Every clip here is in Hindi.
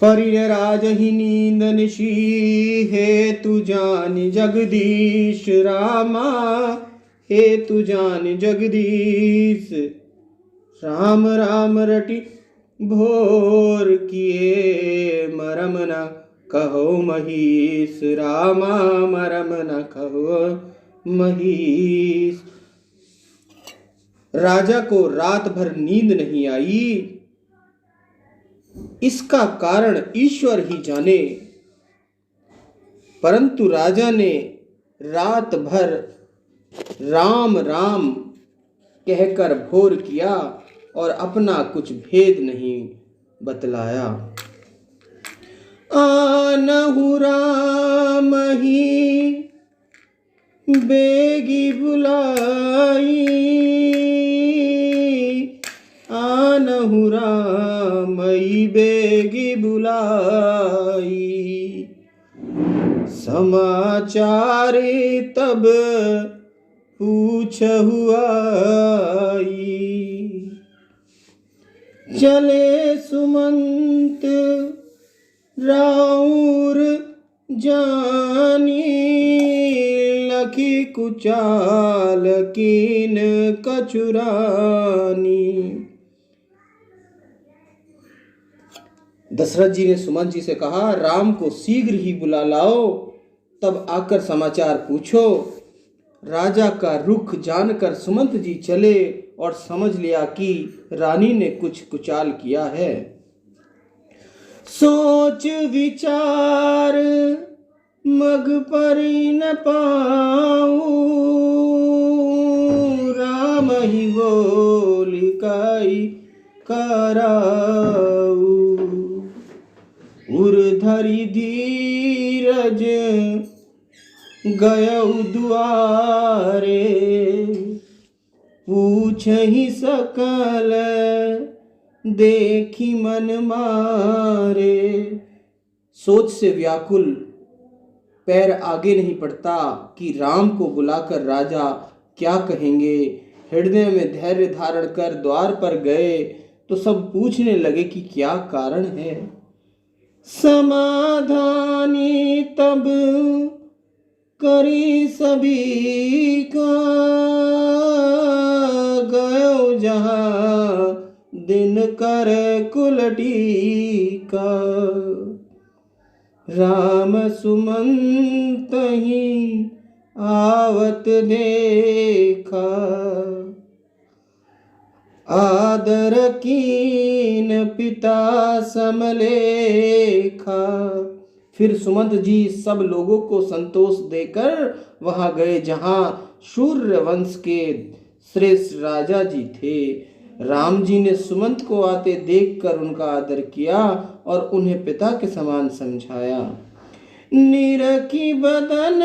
परिराज ही नींद निशी हे तू जान जगदीश रामा, हे तू जान जगदीश। राम राम रटी भोर किए मरम न कहो महीस, रामा मरम न कहो महीस। राजा को रात भर नींद नहीं आई, इसका कारण ईश्वर ही जाने। परंतु राजा ने रात भर राम राम कहकर भोर किया और अपना कुछ भेद नहीं बतलाया। आनहु राम ही बेगी बुलाई, आनहु राम ही बेगी बुलाई। समाचार तब पूछहु आई, चले सुमंत राउर जानी, लखी कुचाल कीन कछुरानी। दशरथ जी ने सुमंत जी से कहा, राम को शीघ्र ही बुला लाओ, तब आकर समाचार पूछो। राजा का रुख जानकर सुमंत जी चले और समझ लिया कि रानी ने कुछ कुचाल किया है। सोच विचार मग परि न पाऊं, राम ही बोली काई कराऊ। उर्धरि धीरज गयौ दुआरे, पूछहि सकल देखी मन मारे। सोच से व्याकुल पैर आगे नहीं बढ़ता कि राम को बुलाकर राजा क्या कहेंगे। हृदय में धैर्य धारण कर द्वार पर गए तो सब पूछने लगे कि क्या कारण है। समाधानी तब करी सभी का, गयो जहाँ दिन कर कुलटी का। राम सुमंत ही आवत देखा, आदर कीन पिता समलेखा। फिर सुमंत जी सब लोगों को संतोष देकर वहां गए जहां शूर्य वंश के श्रेष्ठ राजा जी थे। राम जी ने सुमंत को आते देखकर उनका आदर किया और उन्हें पिता के समान समझाया। निरखी बदन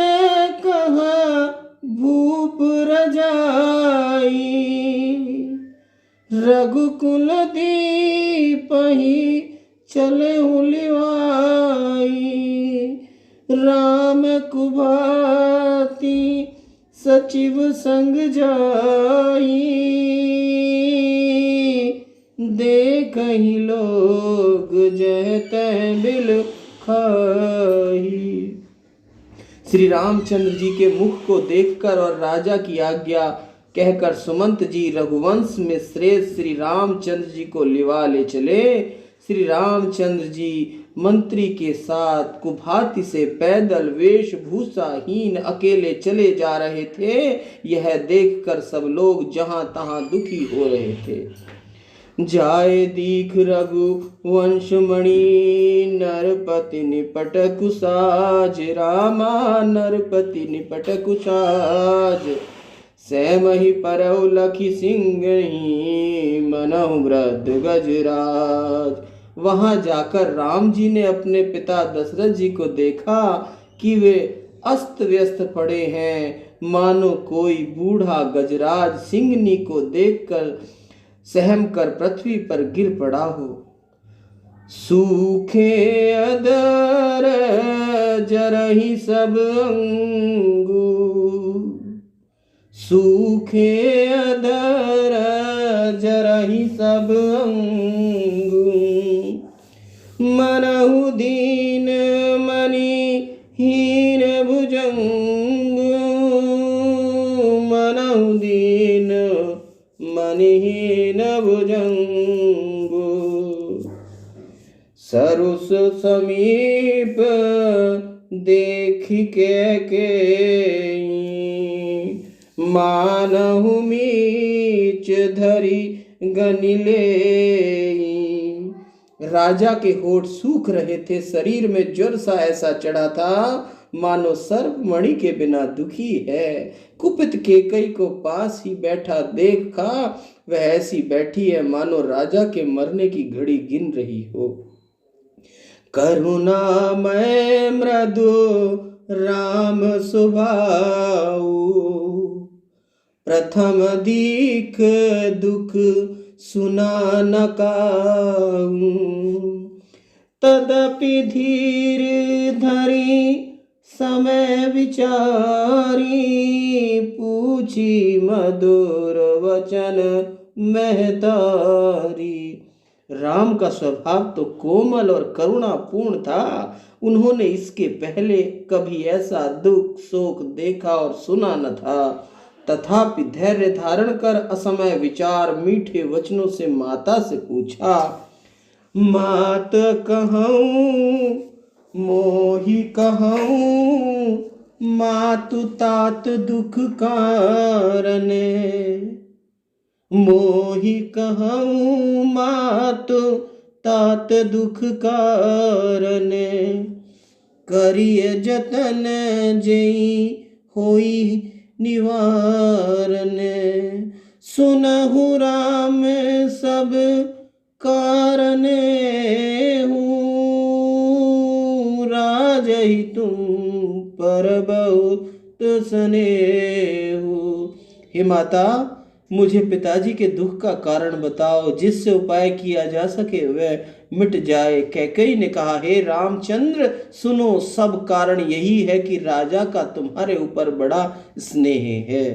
कहा भूप रजाई, रघुकुल दीपहि चले लिवाई। राम कुभाती सचिव संग जाई, देखहि लोग जहते बिल खाई। श्री रामचंद्र जी के मुख को देखकर और राजा की आज्ञा कहकर सुमंत जी रघुवंश में श्रेष्ठ श्री रामचंद्र जी को लिवा ले चले। श्री रामचंद्र जी मंत्री के साथ कुभाती से पैदल वेशभूषाहीन अकेले चले जा रहे थे। यह देखकर सब लोग जहां तहां दुखी हो रहे थे। जाए दीख रघुवंश मणि, नरपति निपट कुसाज, रामा नरपति निपट कुसाज। सैमहि परौ लखी सिंगहि, मनहु वृद्ध गजराज। वहां जाकर राम जी ने अपने पिता दशरथ जी को देखा कि वे अस्त व्यस्त पड़े हैं, मानो कोई बूढ़ा गजराज सिंगनी को देखकर सहम कर पृथ्वी पर गिर पड़ा हो। सूखे अदर जरहि सब अंगू, सूखे अदर जरहि सब अंगू। मनहु दीन मणि हीन भुजंग, मनहु दीन मणि हीन भुजंग। सरुस समीप देख के मानहु मीच धरी गनिले। राजा के होठ सूख रहे थे, शरीर में ज्वर सा ऐसा चढ़ा था मानो सर्प मणि के बिना दुखी है। कुपित केकई को पास ही बैठा देखा, वह ऐसी बैठी है मानो राजा के मरने की घड़ी गिन रही हो। करुणामय मृदु राम स्वभाव, प्रथम दीख दुख सुना न काऊ। तदपि धीर धरी समय विचारी, पूछी मधुर वचन महतारी। राम का स्वभाव तो कोमल और करुणापूर्ण था। उन्होंने इसके पहले कभी ऐसा दुख शोक देखा और सुना न था। तथापि धैर्य धारण कर असमय विचार मीठे वचनों से माता से पूछा, मात कहूँ मोहि कहूँ, मातु तात दुख कारणे। मोहि कहूँ मातु तात दुख कारणे, करिय जतन जेई होई निवारण। सुनहु राम सब कारण हूँ, राजहि तुम पर बहुत स्नेहु। हे माता, मुझे पिताजी के दुख का कारण बताओ, जिससे उपाय किया जा सके वह मिट जाए। कैकेयी ने कहा, हे रामचंद्र सुनो, सब कारण यही है कि राजा का तुम्हारे ऊपर बड़ा स्नेह है।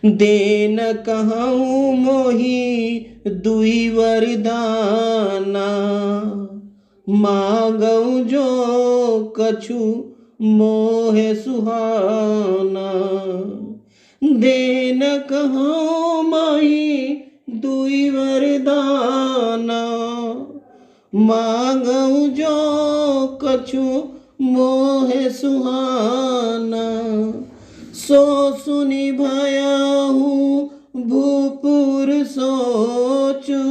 देन कहूँ मोहि दुई वरदाना, मांगऊ जो कछु मोहे सुहाना। देन कहूँ मोहि दुई वरदाना, मांगऊ जो कछु मोहे सुहाना। सो सुनि भयहु भूपुर सोचू,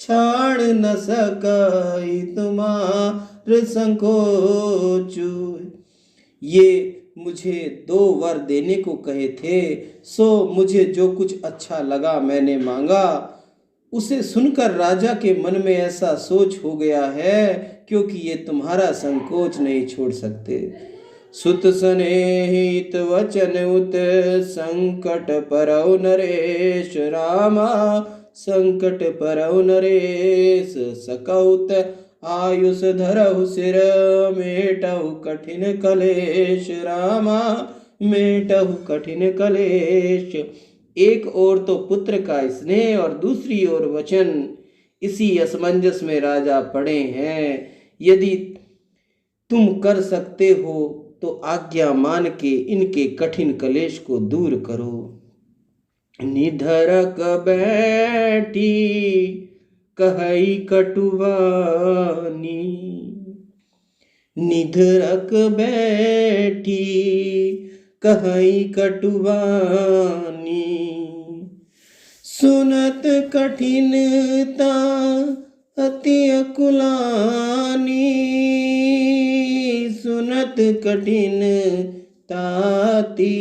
छाड़ न सकाई तुम्हार संकोचू। ये मुझे 2 वर देने को कहे थे, सो मुझे जो कुछ अच्छा लगा मैंने मांगा। उसे सुनकर राजा के मन में ऐसा सोच हो गया है, क्योंकि ये तुम्हारा संकोच नहीं छोड़ सकते। सुत स्नेहित वचन उत संकट परौ नरेश, रामा संकट परौ नरेश। सकौत आयुष धरहु सिर, मेटहु कठिन कलेश, रामा मेटहु कठिन कलेश। एक ओर तो पुत्र का स्नेह और दूसरी ओर वचन, इसी असमंजस में राजा पड़े हैं। यदि तुम कर सकते हो तो आज्ञा मान के इनके कठिन कलेश को दूर करो। निधरक बैठी कहई कटुवानी, निधरक बैठी कहई कटुवानी। सुनत कठिनता अति अकुलानी, सुनत कठिनता अति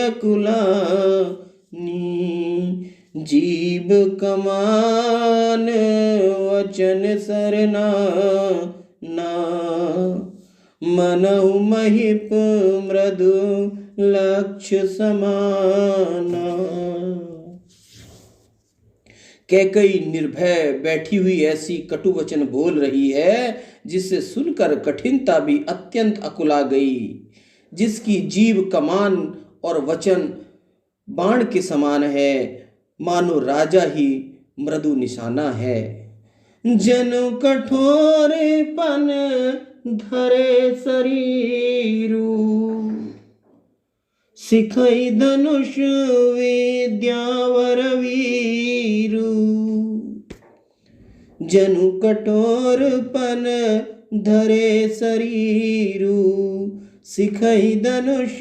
अकुलानी। जीव कमान वचन सरना ना, मनहु महिप मृदु लक्ष्य समाना। कैकेयी निर्भय बैठी हुई ऐसी कटु वचन बोल रही है, जिसे सुनकर कठिनता भी अत्यंत अकुला गई। जिसकी जीव कमान और वचन बाण के समान है, मानो राजा ही मृदु निशाना है। जनु कठोरपन धरे शरीरू, सिखई धनुष विद्यावर वीरू। जनु कठोरपन धरे शरीरू, सिखई धनुष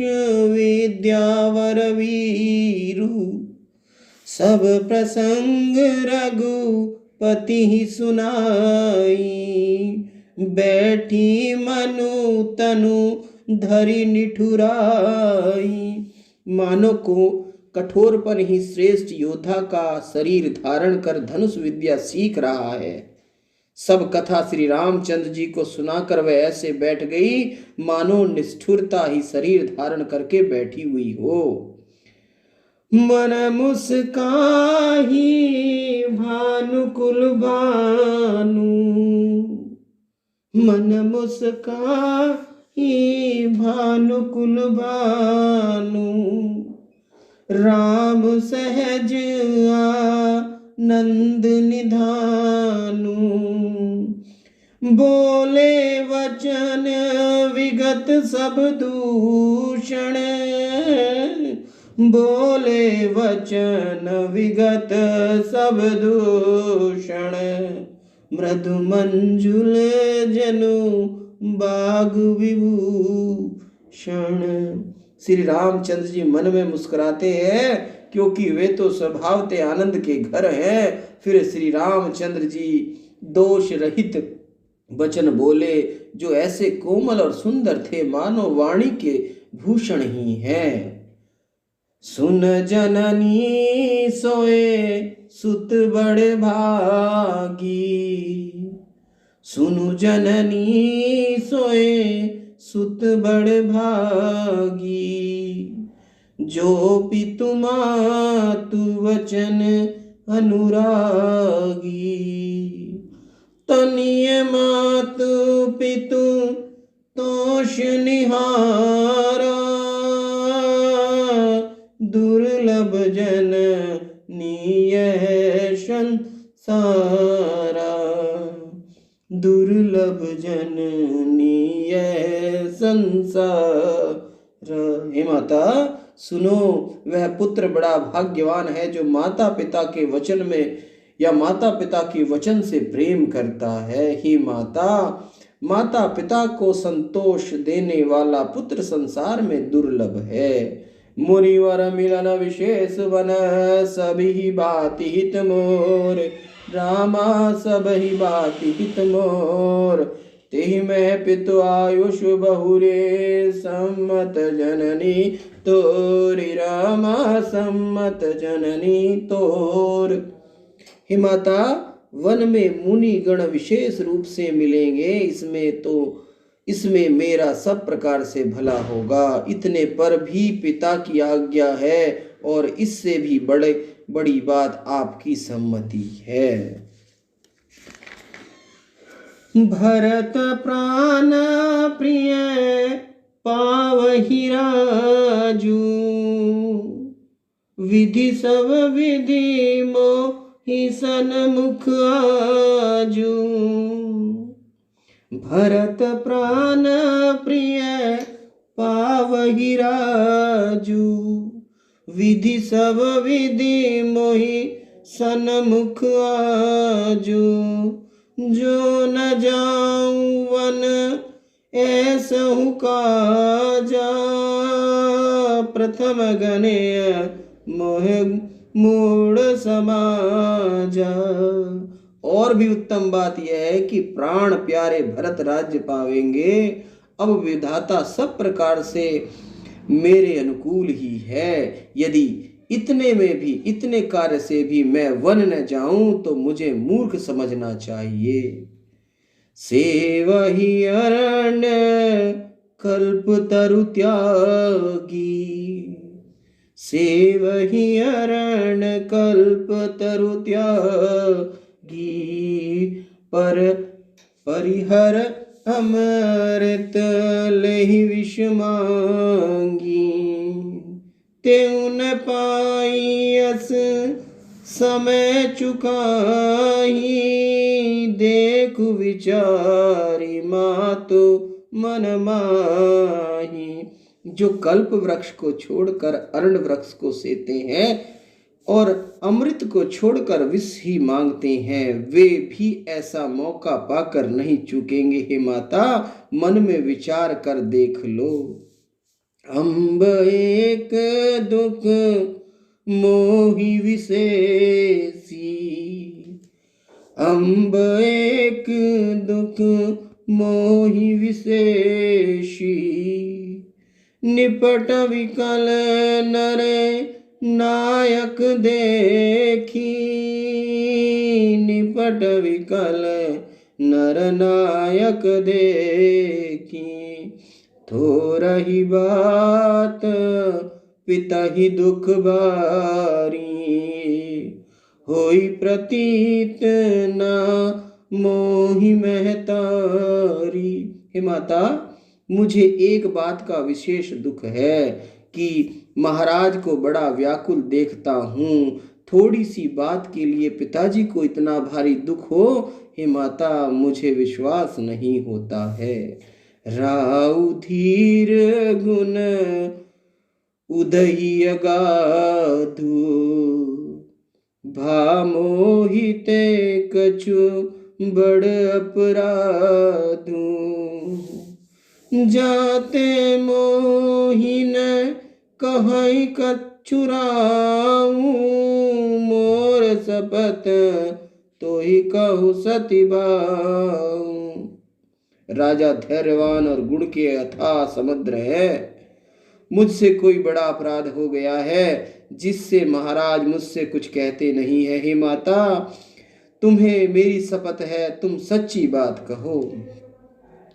विद्यावर वीरू। सब प्रसंग रघुपति ही सुनाई, बैठी मनु तनु धरि निठुराई। मानो को कठोरपन ही श्रेष्ठ योद्धा का शरीर धारण कर धनुष विद्या सीख रहा है। सब कथा श्री रामचंद्र जी को सुनाकर वह ऐसे बैठ गई मानो निष्ठुरता ही शरीर धारण करके बैठी हुई हो। मन मुस्काही भानुकुल भानु, मन मुस्काही भानुकुल भानु। राम सहज आनंद निधानु, बोले वचन विगत सब दूषण। बोले वचन विगत सब दूषण। मृदु मंजुल जनु बाग विभूषण। श्री रामचंद्र जी मन में मुस्कुराते हैं क्योंकि वे तो स्वभावते आनंद के घर हैं। फिर श्री रामचंद्र जी दोष रहित वचन बोले जो ऐसे कोमल और सुंदर थे मानो वाणी के भूषण ही हैं। सुन जननी सोए सुत बड़ भागी, सुनु जननी सोए सुत बड़ भागी। जो पितु मातु वचन अनुरागी, तनिय मातु पितु तोष निहारा। दुर्लभ जन नियह संसारा, दुर्लभ जन नियह संसार। हे माता सुनो, वह पुत्र बड़ा भाग्यवान है जो माता पिता के वचन में या माता पिता के वचन से प्रेम करता है। हे माता, माता पिता को संतोष देने वाला पुत्र संसार में दुर्लभ है। मुनिवर मिलन विशेष बन, सभी बात हित मोर। रामा सबहि बात हित मोर। तेहि में पितु आयुष बहुरे, सम्मत जननी तोरि। रामा सम्मत जननी तोर। हे माता, वन में मुनि गण विशेष रूप से मिलेंगे, इसमें मेरा सब प्रकार से भला होगा। इतने पर भी पिता की आज्ञा है और इससे भी बड़ी बात आपकी सम्मति है। भरत प्राण प्रिय पावहि राजू, विधि सब विधि मोहि सन्मुख आजू। भरत प्राण प्रिय पावहि राजू, विधि सब विधि मोहि सन्मुख आजू। जो न जाऊं वन ऐसहु काजा, प्रथम गणेय मोह मूढ़ समाजा। और भी उत्तम बात यह है कि प्राण प्यारे भरत राज्य पावेंगे। अब विधाता सब प्रकार से मेरे अनुकूल ही है। यदि इतने में भी, इतने कार्य से भी मैं वन न जाऊं तो मुझे मूर्ख समझना चाहिए। सेवहि अरण्य कल्प तरु त्यागी, सेवहि अरण्य कल्प तरु त्यागी। पर परिहर अमृत लेहि विष मांगी, तेउ न पाई अस समय चुकाही देख विचारी मातो मन माही। जो कल्प वृक्ष को छोड़कर अरण्य वृक्ष को सेते हैं और अमृत को छोड़कर विष ही मांगते हैं, वे भी ऐसा मौका पाकर नहीं चूकेंगे। हे माता, मन में विचार कर देख लो। अम्ब एक दुख मोहि विशेषी, अम्ब एक दुख मोहि विशेषी। निपट विकल नर नायक देखी, निपट विकल नर नायक देखी। थोरही बात पिता ही दुख बारी, होई प्रतीत ना मोहि महतारी। हे माता, मुझे एक बात का विशेष दुख है कि महाराज को बड़ा व्याकुल देखता हूँ। थोड़ी सी बात के लिए पिताजी को इतना भारी दुख हो, हे माता, मुझे विश्वास नहीं होता है। राउ धीर गुण उदय अगाधु, भा मोहिते कछु बड़ अपराधु। जाते मोहिन कहई कछुराऊ, मोर सपत तो ही कहु सती बाऊ। राजा धैर्यवान और गुण के अथाह समुद्र है। मुझसे कोई बड़ा अपराध हो गया है जिससे महाराज मुझसे कुछ कहते नहीं है। हे माता, तुम्हें मेरी शपथ है, तुम सच्ची बात कहो।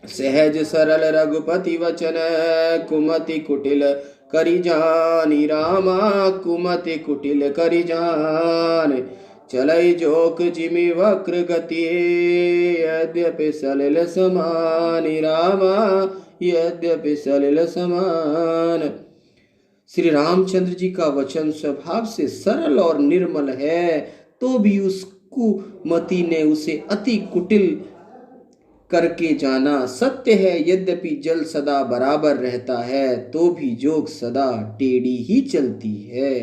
सहज सरल रघुपति वचन, कुमति कुटिल करि जानी। रामा कुमति कुटिल करि जान, चलै जोक जिमि वक्र गति। यद्यपि सलिल समानि, रामा यद्यपि सलिल समान। श्री रामचंद्र जी का वचन स्वभाव से सरल और निर्मल है, तो भी उस कुमति ने उसे अति कुटिल करके जाना। सत्य है, यद्यपि जल सदा बराबर रहता है, तो भी जोक सदा टेढ़ी ही चलती है।